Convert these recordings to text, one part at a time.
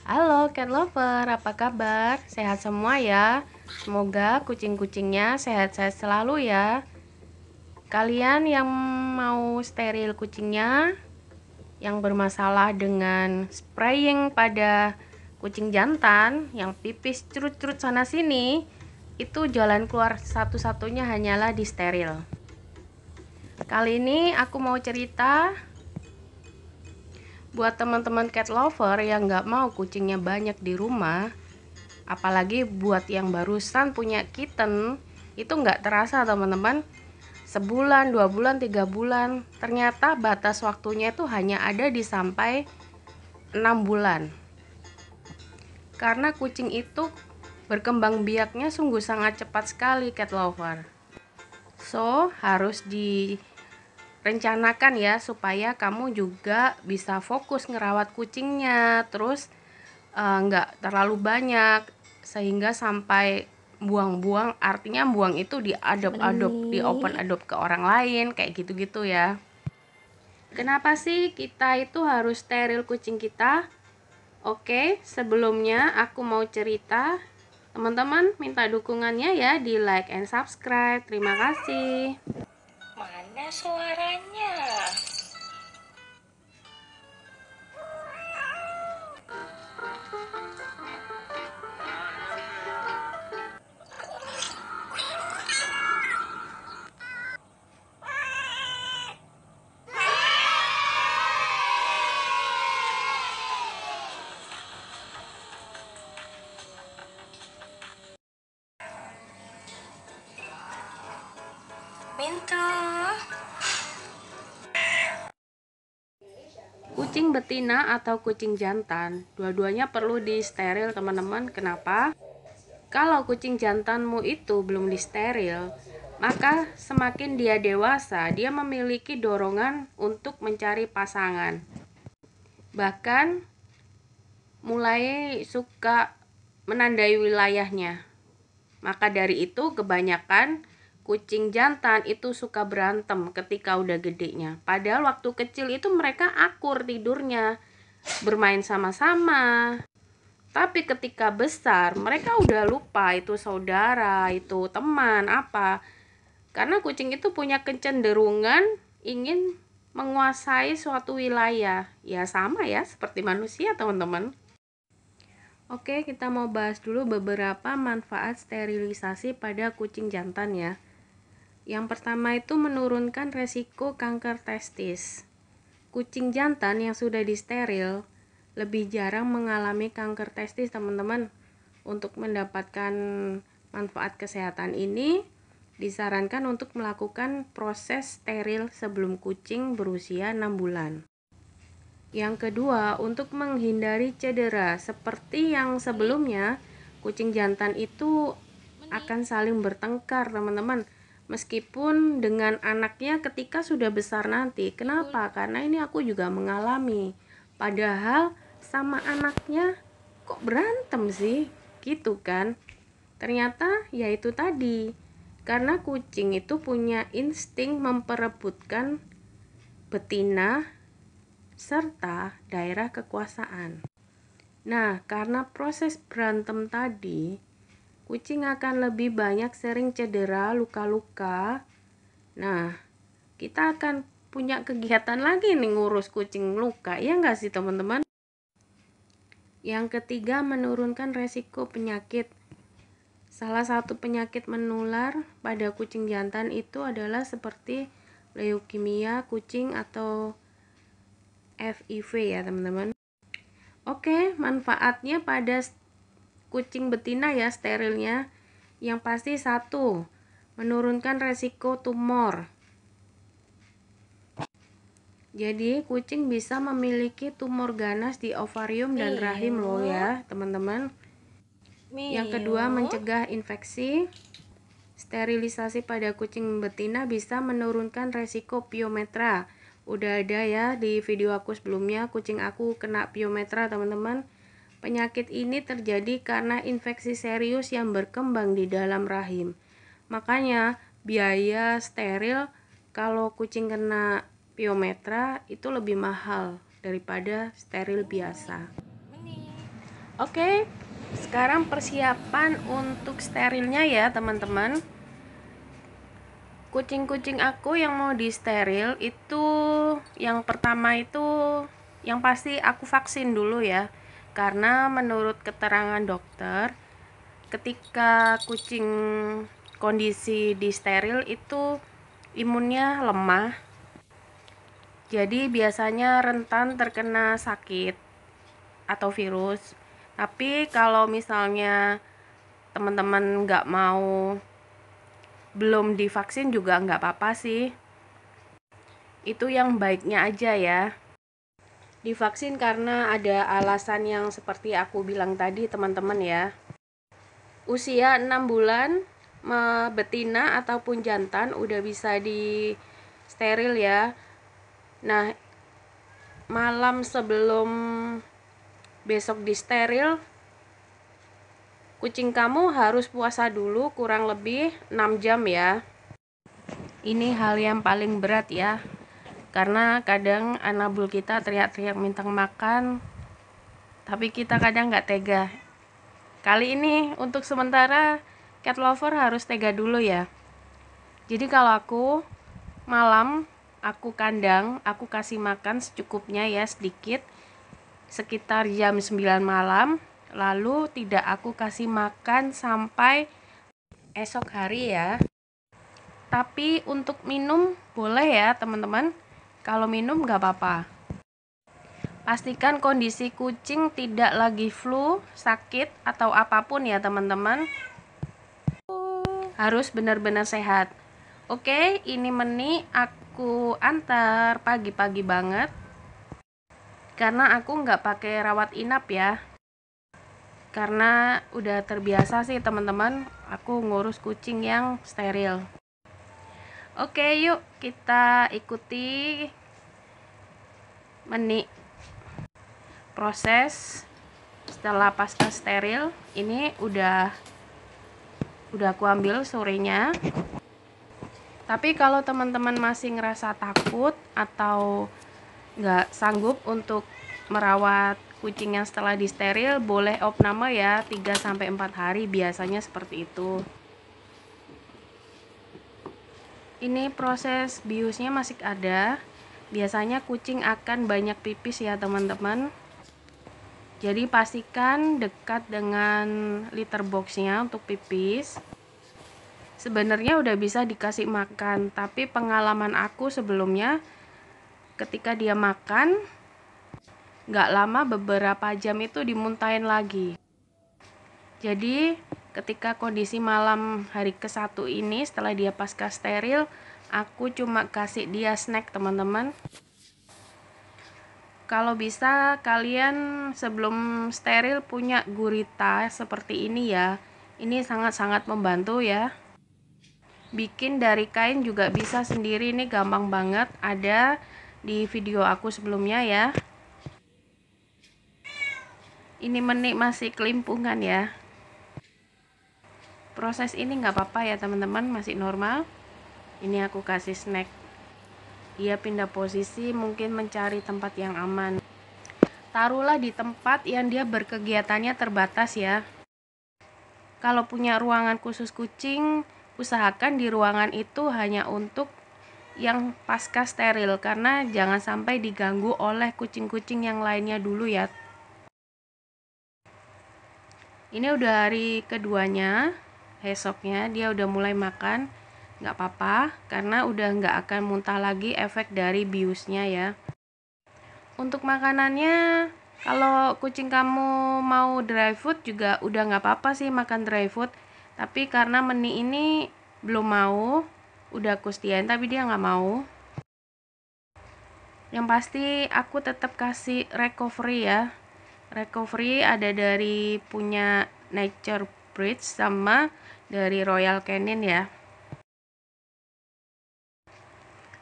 Halo cat lover, apa kabar? Sehat semua ya. Semoga kucing-kucingnya sehat-sehat selalu ya. Kalian yang mau steril kucingnya, yang bermasalah dengan spraying pada kucing jantan, yang pipis curut-curut sana sini, itu jalan keluar satu-satunya hanyalah di steril. Kali ini aku mau cerita buat teman-teman cat lover yang nggak mau kucingnya banyak di rumah. Apalagi buat yang barusan punya kitten, itu nggak terasa teman-teman. Sebulan, 2 bulan, 3 bulan, ternyata batas waktunya itu hanya ada di sampai 6 bulan. Karena kucing itu berkembang biaknya sungguh sangat cepat sekali cat lover. So, harus direncanakan ya supaya kamu juga bisa fokus ngerawat kucingnya. Terus nggak terlalu banyak sehingga sampai buang-buang, artinya buang itu di open adopt ke orang lain kayak gitu-gitu ya. Kenapa sih kita itu harus steril kucing kita? Oke, sebelumnya aku mau cerita. Teman-teman minta dukungannya ya di like and subscribe. Terima kasih. Mana suaranya? Mintu. Kucing betina atau kucing jantan, dua-duanya perlu disteril teman-teman. Kenapa? Kalau kucing jantanmu itu belum disteril, maka semakin dia dewasa, dia memiliki dorongan untuk mencari pasangan. Bahkan mulai suka menandai wilayahnya. Maka dari itu kebanyakan kucing jantan itu suka berantem ketika udah gedenya. Padahal waktu kecil itu mereka akur tidurnya, bermain sama-sama. Tapi ketika besar, mereka udah lupa itu saudara, itu teman, apa. Karena kucing itu punya kecenderungan ingin menguasai suatu wilayah. Ya sama ya, seperti manusia teman-teman. Oke, kita mau bahas dulu beberapa manfaat sterilisasi pada kucing jantan ya. Yang pertama itu menurunkan resiko kanker testis. Kucing jantan yang sudah disteril lebih jarang mengalami kanker testis teman-teman. Untuk mendapatkan manfaat kesehatan ini, disarankan untuk melakukan proses steril sebelum kucing berusia 6 bulan. Yang kedua, untuk menghindari cedera. Seperti yang sebelumnya, kucing jantan itu akan saling bertengkar teman-teman. Meskipun dengan anaknya ketika sudah besar nanti. Kenapa? Karena ini aku juga mengalami. Padahal sama anaknya kok berantem sih? Gitu kan? Ternyata ya itu tadi. Karena kucing itu punya insting memperebutkan betina serta daerah kekuasaan. Nah, karena proses berantem tadi, kucing akan lebih banyak sering cedera, luka-luka. Nah, kita akan punya kegiatan lagi nih ngurus kucing luka, ya nggak sih teman-teman? Yang ketiga, menurunkan resiko penyakit. Salah satu penyakit menular pada kucing jantan itu adalah seperti leukemia kucing atau FIV ya teman-teman. Oke, manfaatnya pada kucing betina ya sterilnya. Yang pasti satu, menurunkan resiko tumor. Jadi kucing bisa memiliki tumor ganas di ovarium dan rahim loh ya teman-teman. Yang kedua, mencegah infeksi. Sterilisasi pada kucing betina bisa menurunkan resiko piometra. Udah ada ya di video aku sebelumnya, kucing aku kena piometra teman-teman. Penyakit ini terjadi karena infeksi serius yang berkembang di dalam rahim. Makanya biaya steril kalau kucing kena piometra itu lebih mahal daripada steril biasa. Oke, sekarang persiapan untuk sterilnya ya teman-teman. Kucing-kucing aku yang mau di steril itu, yang pertama itu yang pasti aku vaksin dulu ya. Karena menurut keterangan dokter, ketika kucing kondisi di steril itu imunnya lemah. Jadi biasanya rentan terkena sakit atau virus. Tapi kalau misalnya teman-teman nggak mau, belum divaksin juga nggak apa-apa sih. Itu yang baiknya aja ya. Divaksin karena ada alasan yang seperti aku bilang tadi teman-teman ya. Usia 6 bulan betina ataupun jantan udah bisa di steril ya. Nah, malam sebelum besok di steril, kucing kamu harus puasa dulu kurang lebih 6 jam ya. Ini hal yang paling berat ya. Karena kadang anabul kita teriak-teriak minta makan, tapi kita kadang nggak tega. Kali ini untuk sementara cat lover harus tega dulu ya. Jadi kalau aku malam, aku kandang, aku kasih makan secukupnya ya, sedikit, sekitar jam 9 malam. Lalu tidak aku kasih makan sampai esok hari ya. Tapi untuk minum boleh ya teman-teman. Kalau minum nggak apa-apa. Pastikan kondisi kucing tidak lagi flu, sakit, atau apapun ya teman-teman. Harus benar-benar sehat. Oke, ini Meni aku antar pagi-pagi banget. Karena aku nggak pakai rawat inap ya. Karena udah terbiasa sih teman-teman, aku ngurus kucing yang steril. Oke, yuk kita ikuti Meni proses setelah pasca steril. Ini udah aku ambil sorenya. Tapi kalau teman-teman masih ngerasa takut atau nggak sanggup untuk merawat kucing yang setelah di steril, boleh opname ya 3-4 hari, biasanya seperti itu. Ini proses biusnya masih ada. Biasanya kucing akan banyak pipis ya teman-teman. Jadi pastikan dekat dengan litter boxnya untuk pipis. Sebenarnya udah bisa dikasih makan, tapi pengalaman aku sebelumnya ketika dia makan nggak lama, beberapa jam itu dimuntahin lagi. Jadi ketika kondisi malam hari ke-1 ini setelah dia pasca steril, aku cuma kasih dia snack teman-teman. Kalau bisa kalian sebelum steril punya gurita seperti ini ya. Ini sangat-sangat membantu ya. Bikin dari kain juga bisa sendiri, ini gampang banget, ada di video aku sebelumnya ya. Ini Meni masih kelimpungan ya. Proses ini nggak apa-apa ya teman-teman, masih normal. Ini aku kasih snack. Dia pindah posisi, mungkin mencari tempat yang aman. Taruhlah di tempat yang dia berkegiatannya terbatas ya. Kalau punya ruangan khusus kucing, usahakan di ruangan itu hanya untuk yang pasca steril, karena jangan sampai diganggu oleh kucing-kucing yang lainnya dulu ya. Ini udah hari keduanya, besoknya dia udah mulai makan, nggak apa-apa karena udah nggak akan muntah lagi efek dari biusnya ya. Untuk makanannya, kalau kucing kamu mau dry food juga udah nggak apa-apa sih makan dry food. Tapi karena Meni ini belum mau, udah aku sediain tapi dia nggak mau. Yang pasti aku tetap kasih recovery ya. Recovery ada dari punya Nature Bridge sama dari Royal Canin ya.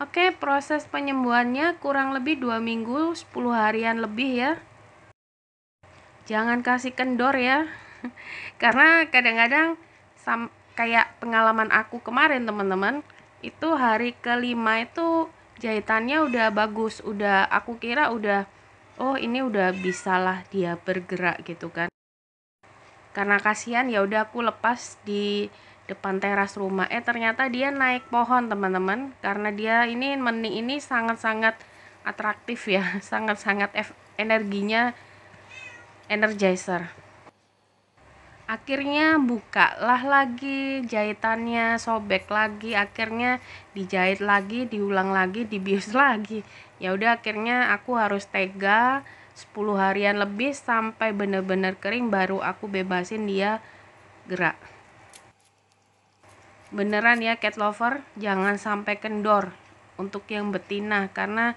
Oke, proses penyembuhannya kurang lebih 2 minggu, 10 harian lebih ya. Jangan kasih kendor ya. Karena kadang-kadang kayak pengalaman aku kemarin teman-teman, itu hari kelima itu jahitannya udah bagus, udah aku kira udah, oh ini udah bisalah dia bergerak gitu kan. Karena kasihan ya udah aku lepas di depan teras rumah. Ternyata dia naik pohon teman-teman, karena dia ini meni ini sangat-sangat atraktif ya, sangat-sangat energinya energizer. Akhirnya bukalah lagi jahitannya, sobek lagi, akhirnya dijahit lagi, diulang lagi, dibius lagi. Ya udah akhirnya aku harus tega 10 harian lebih sampai bener-bener kering baru aku bebasin dia gerak. Beneran ya cat lover, jangan sampai kendor untuk yang betina karena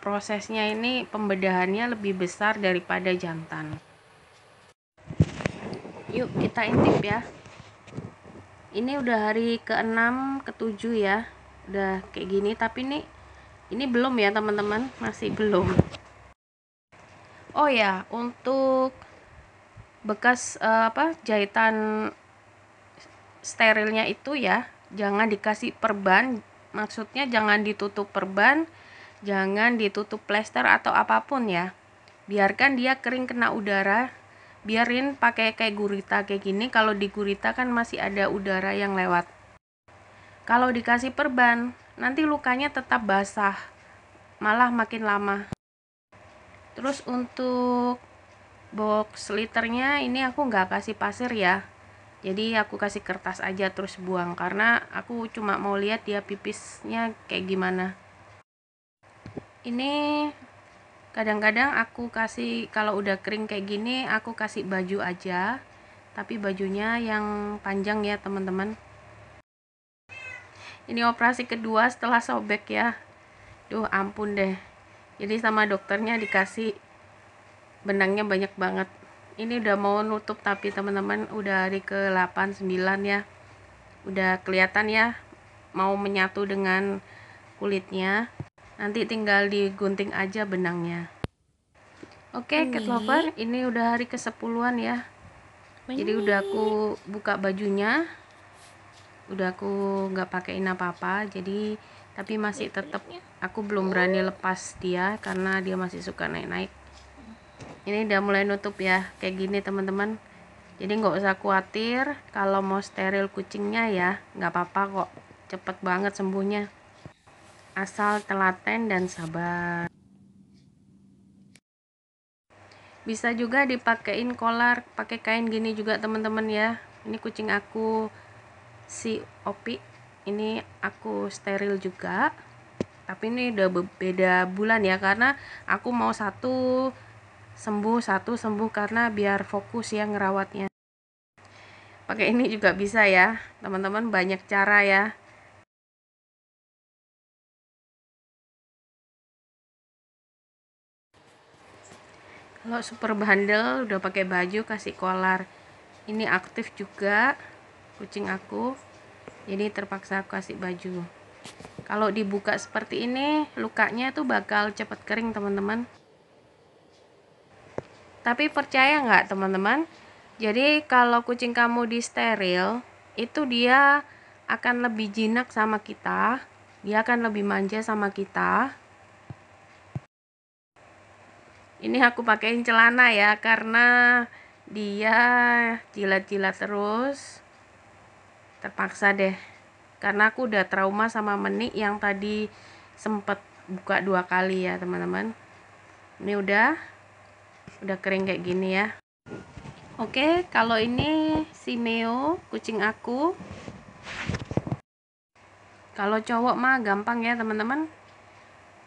prosesnya ini pembedahannya lebih besar daripada jantan. Yuk kita intip ya. Ini udah hari ke-6 ke-7 ya, udah kayak gini, tapi ini belum ya teman-teman, masih belum. Oh ya, untuk bekas jahitan sterilnya itu ya, jangan dikasih perban, maksudnya jangan ditutup perban, jangan ditutup plester atau apapun ya. Biarkan dia kering kena udara. Biarin pakai kayak gurita kayak gini. Kalau di gurita kan masih ada udara yang lewat. Kalau dikasih perban, nanti lukanya tetap basah, malah makin lama. Terus untuk box liternya ini aku nggak kasih pasir ya. Jadi aku kasih kertas aja terus buang karena aku cuma mau lihat dia pipisnya kayak gimana. Ini kadang-kadang aku kasih, kalau udah kering kayak gini aku kasih baju aja, tapi bajunya yang panjang ya teman-teman. Ini operasi kedua setelah sobek ya. Duh ampun deh. Jadi sama dokternya dikasih benangnya banyak banget. Ini udah mau nutup tapi teman-teman udah hari ke-8 9 ya. Udah kelihatan ya mau menyatu dengan kulitnya. Nanti tinggal digunting aja benangnya. Oke, cat lover, ini udah hari ke-10-an ya. Jadi udah aku buka bajunya. Udah aku nggak pakein apa-apa. Jadi tapi masih tetap aku belum berani lepas dia karena dia masih suka naik-naik. Ini udah mulai nutup ya, kayak gini teman-teman. Jadi nggak usah khawatir kalau mau steril kucingnya ya, nggak apa-apa kok. Cepet banget sembuhnya. Asal telaten dan sabar. Bisa juga dipakein kolar pakai kain gini juga teman-teman ya. Ini kucing aku si Opi, ini aku steril juga. Tapi ini udah beda bulan ya karena aku mau satu sembuh karena biar fokus ya ngerawatnya. Pakai ini juga bisa ya teman-teman, banyak cara ya. Kalau super bandel udah pakai baju kasih kolar. Ini aktif juga kucing aku, jadi terpaksa aku kasih baju. Kalau dibuka seperti ini lukanya tuh bakal cepet kering teman-teman. Tapi percaya nggak teman-teman, jadi kalau kucing kamu di steril itu dia akan lebih jinak sama kita, dia akan lebih manja sama kita. Ini aku pakein celana ya karena dia jilat-jilat terus, terpaksa deh karena aku udah trauma sama Meni yang tadi sempet buka 2 kali ya teman-teman. Ini udah kering kayak gini ya. Oke, kalau ini si Meo kucing aku. Kalau cowok mah gampang ya teman-teman.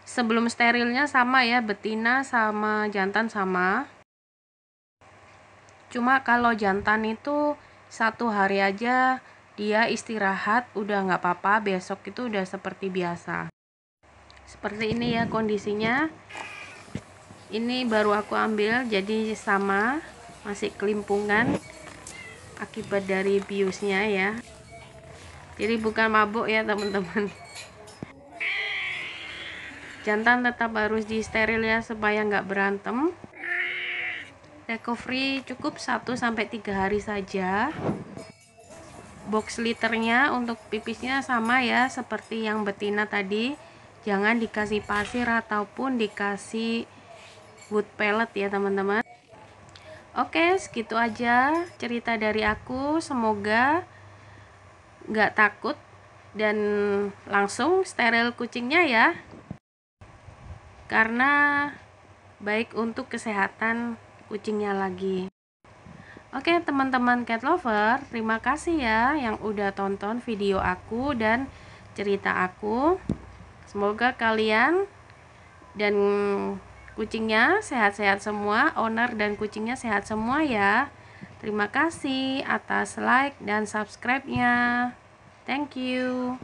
Sebelum sterilnya sama ya, betina sama jantan sama. Cuma kalau jantan itu 1 hari aja dia istirahat udah nggak apa-apa, besok itu udah seperti biasa. Seperti ini ya kondisinya. Ini baru aku ambil jadi sama, masih kelimpungan akibat dari biusnya ya. Jadi bukan mabuk ya teman-teman. Jantan tetap harus di steril ya supaya nggak berantem. Recovery cukup 1-3 hari saja. Box liternya untuk pipisnya sama ya seperti yang betina tadi. Jangan dikasih pasir ataupun dikasih wood pellet ya teman-teman. Oke, segitu aja cerita dari aku. Semoga nggak takut dan langsung steril kucingnya ya, karena baik untuk kesehatan kucingnya lagi. Oke teman-teman cat lover, terima kasih ya yang udah tonton video aku dan cerita aku. Semoga kalian dan kucingnya sehat-sehat semua, owner dan kucingnya sehat semua ya. Terima kasih atas like dan subscribe-nya. Thank you.